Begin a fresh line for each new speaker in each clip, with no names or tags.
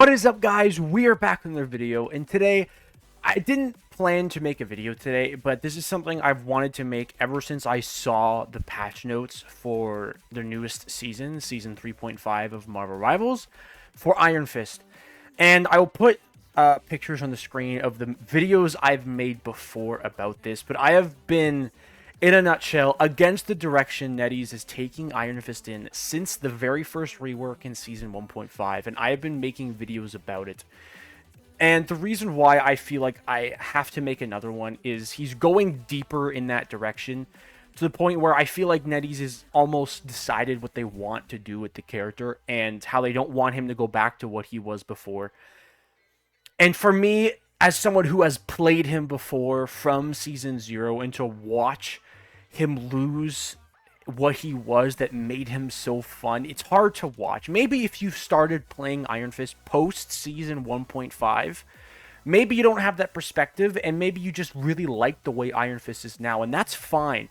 What is up, guys? We are back with another video, and today I didn't plan to make a video today, but this is something I've wanted to make ever since I saw the patch notes for the newest season, season 3.5 of Marvel Rivals for Iron Fist. And I will put pictures on the screen of the videos I've made before about this, but I have been, in a nutshell, against the direction NetEase is taking Iron Fist in since the very first rework in Season 1.5, and I have been making videos about it. And the reason why I feel like I have to make another one is he's going deeper in that direction, to the point where I feel like NetEase has almost decided what they want to do with the character, and how they don't want him to go back to what he was before. And for me, as someone who has played him before from Season 0, and to watch him lose what he was that made him so fun, it's hard to watch. Maybe if you've started playing Iron Fist post Season 1.5, maybe you don't have that perspective, and maybe you just really like the way Iron Fist is now, and that's fine.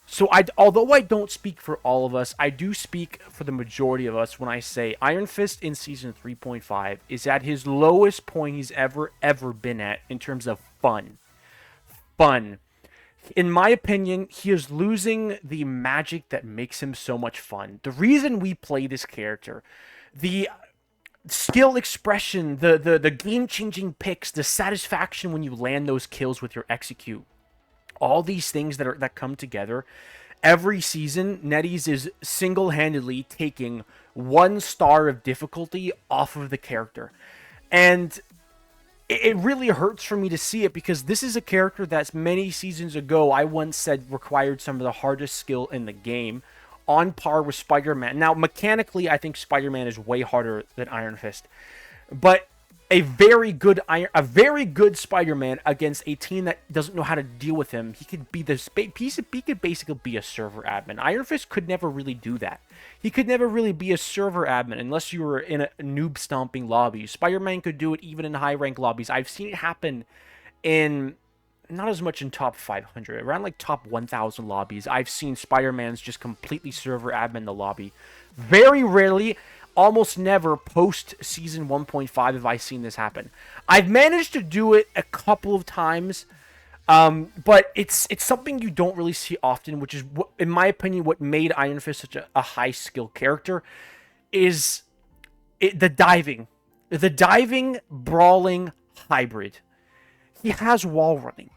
So although I don't speak for all of us, I do speak for the majority of us when I say Iron Fist in Season 3.5 is at his lowest point he's ever been at in terms of fun. In my opinion, he is losing the magic that makes him so much fun. The reason we play this character, the skill expression, the game-changing picks, the satisfaction when you land those kills with your execute, all these things that come together every season. NetEase is single-handedly taking 1 star of difficulty off of the character, and it really hurts for me to see it, because this is a character that's many seasons ago I once said required some of the hardest skill in the game, on par with Spider-Man. Now, mechanically, I think Spider-Man is way harder than Iron Fist, but a very good Spider-Man against a team that doesn't know how to deal with him, he could be he could basically be a server admin. Iron Fist could never really do that. He could never really be a server admin unless you were in a noob stomping lobby. Spider-Man could do it even in high rank lobbies. I've seen it happen in, not as much in top 500, around like top 1000 lobbies. I've seen Spider-Man's just completely server admin the lobby. Very rarely, almost never post Season 1.5 have I seen this happen. I've managed to do it a couple of times, but it's something you don't really see often, which is, in my opinion, what made Iron Fist such a high skill character, is the diving brawling hybrid. He has wall running.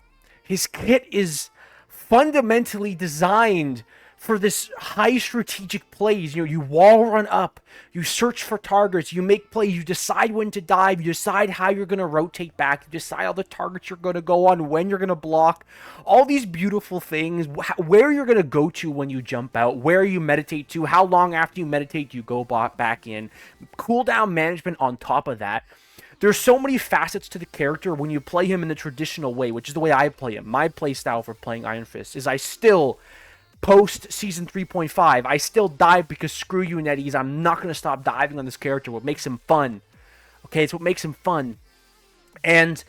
His kit is fundamentally designed for this high strategic plays. You know, you wall run up, you search for targets, you make plays, you decide when to dive, you decide how you're going to rotate back, you decide all the targets you're going to go on, when you're going to block, all these beautiful things, where you're going to go to when you jump out, where you meditate to, how long after you meditate you go back in, cooldown management on top of that. There's so many facets to the character when you play him in the traditional way, which is the way I play him. My play style for playing Iron Fist is I still, post Season 3.5, I still dive, because screw you, NetEase. I'm not going to stop diving on this character. What makes him fun. Okay, it's what makes him fun. And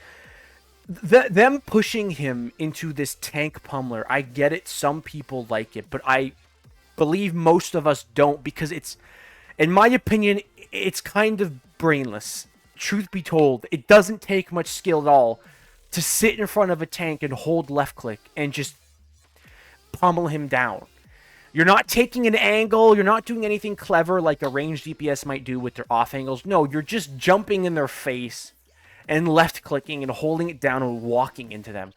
them pushing him into this tank pummeler, I get it. Some people like it, but I believe most of us don't, because it's, in my opinion, it's kind of brainless. Truth be told, it doesn't take much skill at all to sit in front of a tank and hold left click and just pummel him down. You're not taking an angle, you're not doing anything clever like a ranged DPS might do with their off angles. No, you're just jumping in their face and left clicking and holding it down and walking into them.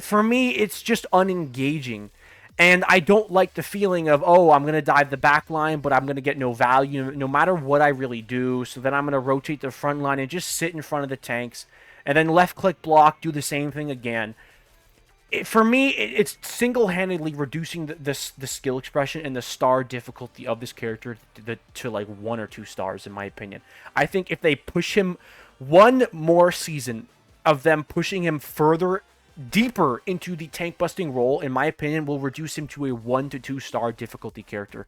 For me, it's just unengaging, and I don't like the feeling of, oh, I'm going to dive the back line, but I'm going to get no value no matter what I really do, so then I'm going to rotate the front line and just sit in front of the tanks, and then left click block, do the same thing again. For me, it's single-handedly reducing the skill expression and the star difficulty of this character to like 1 or 2 stars, in my opinion. I think if they push him one more season of them pushing him further, deeper into the tank-busting role, in my opinion, will reduce him to a 1 to 2 star difficulty character.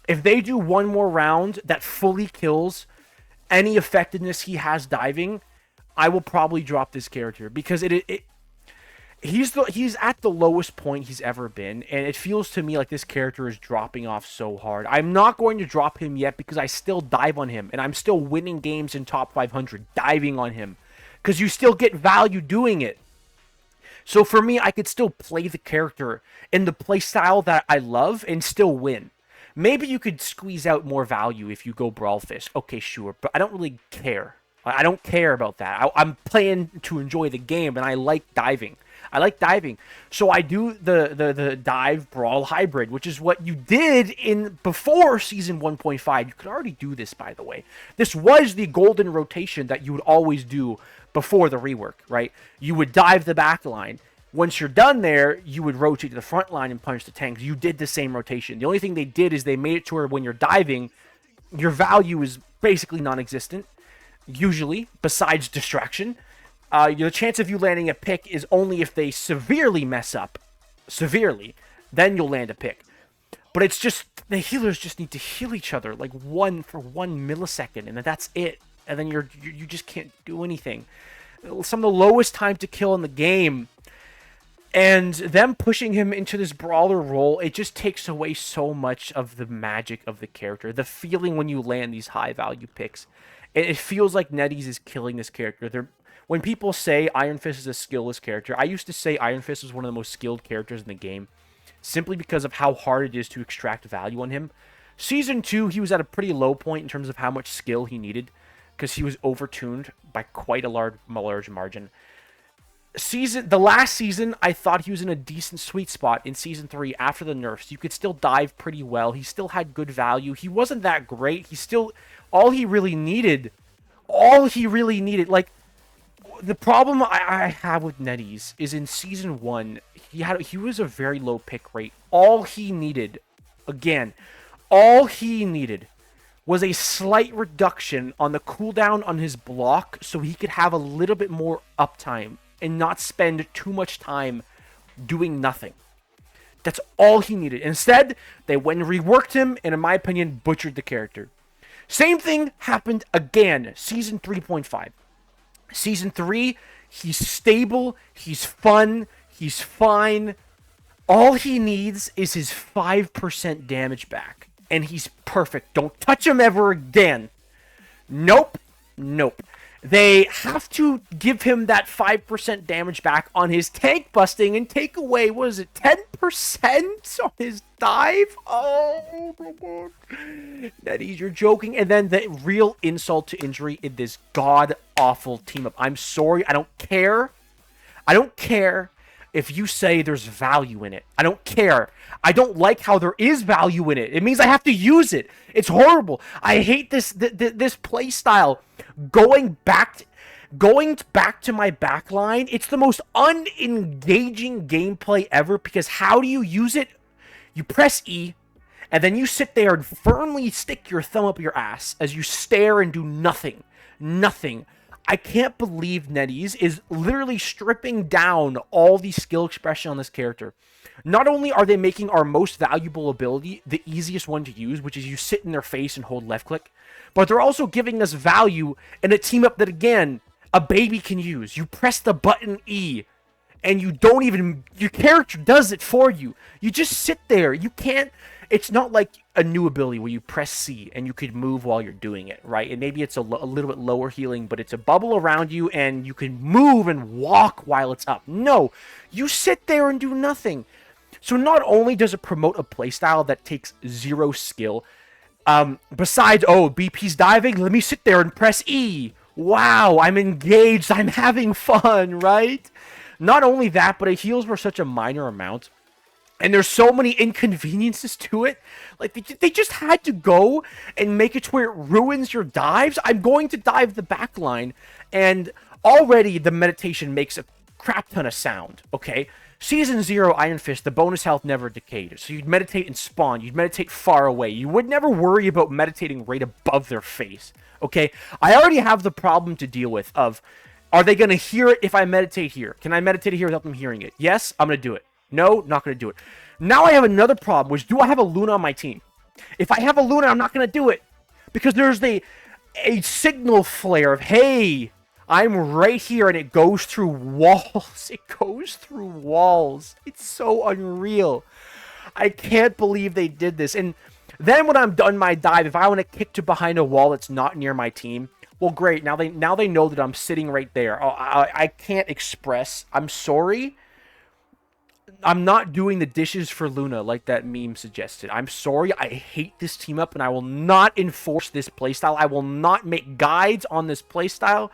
If they do one more round that fully kills any effectiveness he has diving, I will probably drop this character, because he's at the lowest point he's ever been, and it feels to me like this character is dropping off so hard. I'm not going to drop him yet because I still dive on him, and I'm still winning games in top 500 diving on him, because you still get value doing it. So for me, I could still play the character in the play style that I love and still win. Maybe you could squeeze out more value if you go Brawl Fist. Okay, sure, but I don't really care. I don't care about that. I'm playing to enjoy the game, and I like diving. I like diving. So I do the dive brawl hybrid, which is what you did in before season 1.5. You could already do this, by the way. This was the golden rotation that you would always do before the rework, right? You would dive the back line. Once you're done there, you would rotate to the front line and punch the tanks. You did the same rotation. The only thing they did is they made it to where when you're diving, your value is basically non-existent, usually, besides distraction. The chance of you landing a pick is only if they severely mess up, then you'll land a pick. But it's just, the healers just need to heal each other, like for 1 millisecond, and that's it. And then you just can't do anything. Some of the lowest time to kill in the game. And them pushing him into this brawler role, it just takes away so much of the magic of the character. The feeling when you land these high value picks. It feels like NetEase is killing this character. When people say Iron Fist is a skillless character, I used to say Iron Fist was one of the most skilled characters in the game, simply because of how hard it is to extract value on him. Season 2, he was at a pretty low point in terms of how much skill he needed, because he was overtuned by quite a large margin. The last season, I thought he was in a decent sweet spot. In season 3, after the nerfs, you could still dive pretty well. He still had good value. He wasn't that great. All he really needed, like, the problem I have with NetEase is in season 1, he was a very low pick rate. All he needed was a slight reduction on the cooldown on his block so he could have a little bit more uptime and not spend too much time doing nothing. That's all he needed. Instead, they went and reworked him and, in my opinion, butchered the character. Same thing happened again, season 3.5. Season 3, he's stable, he's fun, he's fine. All he needs is his 5% damage back, and he's perfect. Don't touch him ever again. Nope. They have to give him that 5% damage back on his tank busting and take away, 10% on his dive? Oh my god. NetEase, you're joking. And then the real insult to injury in this god-awful team-up. I'm sorry, I don't care. If you say there's value in it. I don't care. I don't like how there is value in it. It means I have to use it. It's horrible. I hate this play style. Going back to my backline, it's the most unengaging gameplay ever, because how do you use it? You press E, and then you sit there and firmly stick your thumb up your ass as you stare and do nothing. Nothing. I can't believe NetEase is literally stripping down all the skill expression on this character. Not only are they making our most valuable ability the easiest one to use, which is you sit in their face and hold left click, but they're also giving us value in a team up that, again, a baby can use. You press the button E, and your character does it for you. You just sit there. You can't, it's not like a new ability where you press C and you could move while you're doing it, right? And maybe it's a little bit lower healing, but it's a bubble around you and you can move and walk while it's up. No, you sit there and do nothing. So not only does it promote a playstyle that takes zero skill, besides, BP's diving, let me sit there and press E. Wow, I'm engaged, I'm having fun, right? Not only that, but it heals for such a minor amount. And there's so many inconveniences to it. Like, they just had to go and make it to where it ruins your dives. I'm going to dive the back line, and already the meditation makes a crap ton of sound, okay? Season 0 Iron Fist, the bonus health never decayed. So you'd meditate and spawn. You'd meditate far away. You would never worry about meditating right above their face, okay? I already have the problem to deal with of, are they going to hear it if I meditate here? Can I meditate here without them hearing it? Yes, I'm going to do it. No, not going to do it. Now I have another problem, which, do I have a Luna on my team? If I have a Luna, I'm not going to do it. Because there's a signal flare of, hey, I'm right here and it goes through walls. It goes through walls. It's so unreal. I can't believe they did this. And then when I'm done my dive, if I want to kick to behind a wall that's not near my team, well, great. Now they know that I'm sitting right there. Oh, I can't express. I'm sorry. I'm not doing the dishes for Luna like that meme suggested. I'm sorry. I hate this team up, and I will not enforce this playstyle. I will not make guides on this playstyle.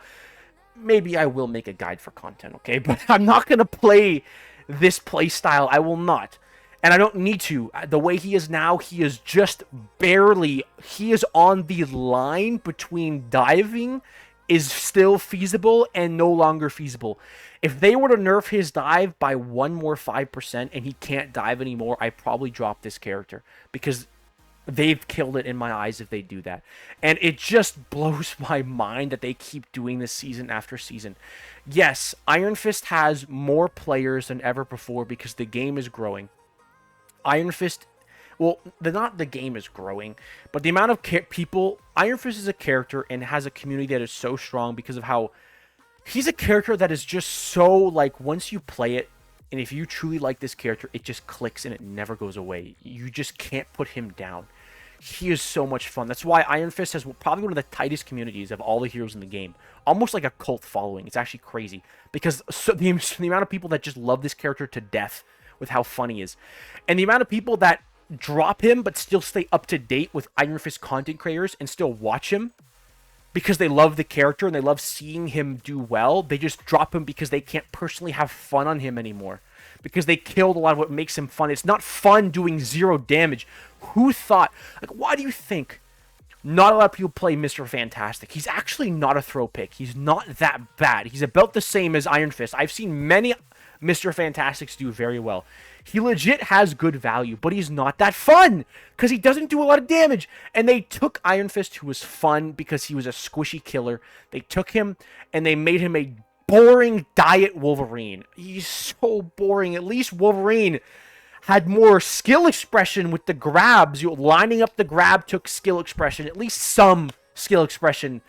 Maybe I will make a guide for content, okay? But I'm not going to play this playstyle. I will not. And I don't need to. The way he is now, he is just barely... He is on the line between diving is still feasible and no longer feasible. If they were to nerf his dive by 1 more 5% and he can't dive anymore, I'd probably drop this character. Because they've killed it in my eyes if they do that. And it just blows my mind that they keep doing this season after season. Yes, Iron Fist has more players than ever before because the game is growing. Iron Fist, well, not the game is growing, but the amount of people... Iron Fist is a character and has a community that is so strong because of how... He's a character that is just so, like, once you play it, and if you truly like this character, it just clicks and it never goes away. You just can't put him down. He is so much fun. That's why Iron Fist has probably one of the tightest communities of all the heroes in the game. Almost like a cult following. It's actually crazy. Because the amount of people that just love this character to death with how fun he is. And the amount of people that drop him but still stay up to date with Iron Fist content creators and still watch him because they love the character and they love seeing him do well. They just drop him because they can't personally have fun on him anymore. Because they killed a lot of what makes him fun. It's not fun doing 0 damage. Who thought... Like, why do you think not a lot of people play Mr. Fantastic? He's actually not a throw pick. He's not that bad. He's about the same as Iron Fist. I've seen many Mr. Fantastics do very well. He legit has good value, but he's not that fun because he doesn't do a lot of damage. And they took Iron Fist, who was fun because he was a squishy killer. They took him and they made him a boring diet Wolverine. He's so boring. At least Wolverine had more skill expression with the grabs. Lining up the grab took skill expression. At least some skill expression.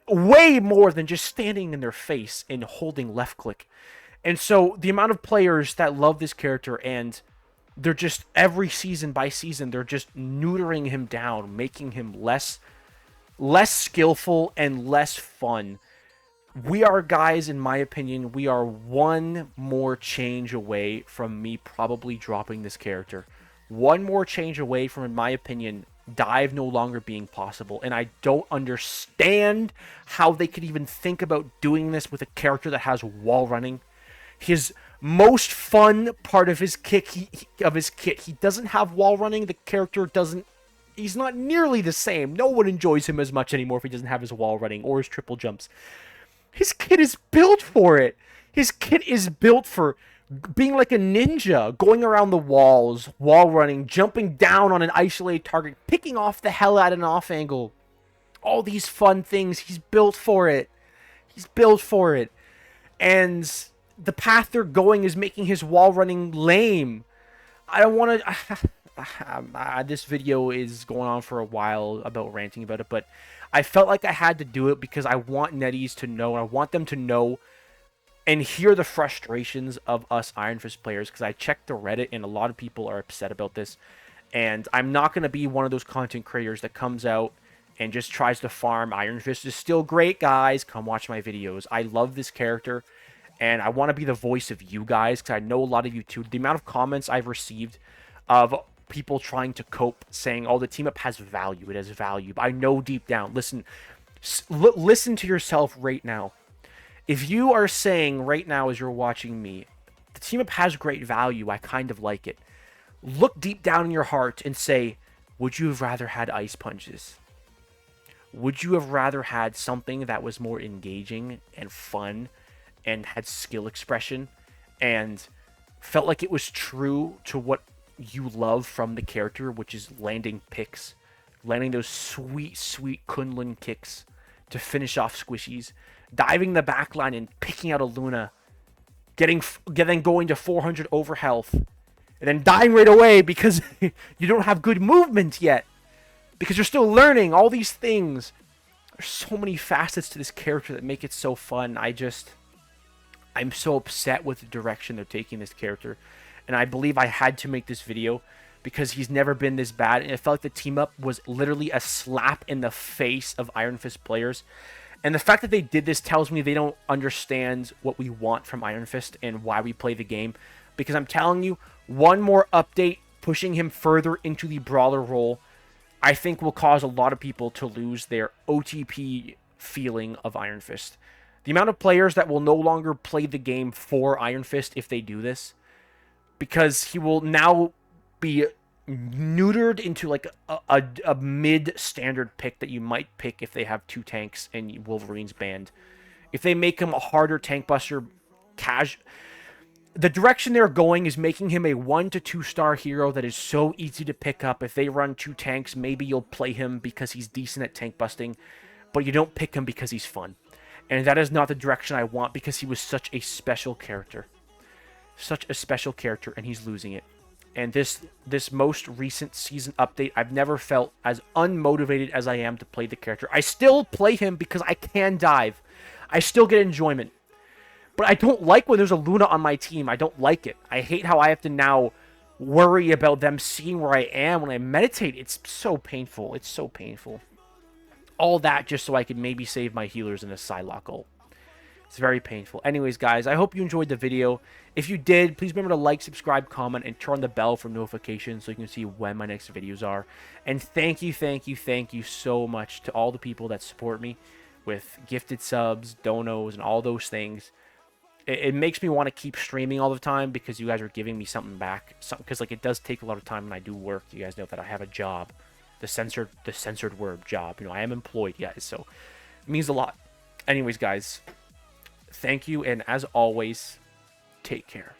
Way more than just standing in their face and holding left click. And so the amount of players that love this character and they're just every season by season, they're just neutering him down, making him less skillful and less fun. We are, guys, in my opinion, we are one more change away from me probably dropping this character. One more change away from, in my opinion, dive no longer being possible. And I don't understand how they could even think about doing this with a character that has wall running. His most fun part of his kit, he doesn't have wall running. The character doesn't... He's not nearly the same. No one enjoys him as much anymore if he doesn't have his wall running or his triple jumps. His kit is built for it. His kit is built for being like a ninja, going around the walls, wall running, jumping down on an isolated target, picking off the hell out of an off angle. All these fun things. He's built for it. He's built for it. And the path they're going is making his wall running lame. I don't want to... this video is going on for a while about ranting about it, but I felt like I had to do it because I want Netties to know. I want them to know and hear the frustrations of us Iron Fist players, because I checked the Reddit and a lot of people are upset about this. And I'm not going to be one of those content creators that comes out and just tries to farm. Iron Fist is still great, guys. Come watch my videos. I love this character. And I want to be the voice of you guys, because I know a lot of you too. The amount of comments I've received of people trying to cope, saying, oh, the team up has value. It has value. But I know deep down. Listen to yourself right now. If you are saying right now as you're watching me, the team up has great value, I kind of like it. Look deep down in your heart and say, would you have rather had ice punches? Would you have rather had something that was more engaging and fun and had skill expression and felt like it was true to what you love from the character, which is landing picks, landing those sweet, sweet Kunlun kicks to finish off squishies, diving the backline and picking out a Luna, then going to 400 over health, and then dying right away because you don't have good movement yet, because you're still learning all these things. There's so many facets to this character that make it so fun. I'm so upset with the direction they're taking this character. And I believe I had to make this video because he's never been this bad. And it felt like the team up was literally a slap in the face of Iron Fist players. And the fact that they did this tells me they don't understand what we want from Iron Fist and why we play the game. Because I'm telling you, one more update pushing him further into the brawler role, I think will cause a lot of people to lose their OTP feeling of Iron Fist. The amount of players that will no longer play the game for Iron Fist if they do this, because he will now be neutered into like a mid-standard pick that you might pick if they have 2 tanks and Wolverine's banned. If they make him a harder tank buster, the direction they're going is making him a 1 to 2 star hero that is so easy to pick up. If they run 2 tanks, maybe you'll play him because he's decent at tank busting, but you don't pick him because he's fun. And that is not the direction I want because he was such a special character. Such a special character, and he's losing it. And this most recent season update, I've never felt as unmotivated as I am to play the character. I still play him because I can dive. I still get enjoyment. But I don't like when there's a Luna on my team. I don't like it. I hate how I have to now worry about them seeing where I am when I meditate. It's so painful. It's so painful. All that just so I could maybe save my healers in a Psylocke ult. It's very painful. Anyways, guys, I hope you enjoyed the video. If you did, please remember to like, subscribe, comment, and turn on the bell for notifications so you can see when my next videos are. And thank you so much to all the people that support me with gifted subs, donos, and all those things. It makes me want to keep streaming all the time because you guys are giving me something back. Because like it does take a lot of time when I do work. You guys know that I have a job, the censored word job. You know, I am employed, guys, so it means a lot. Anyways, guys, thank you, and as always, take care.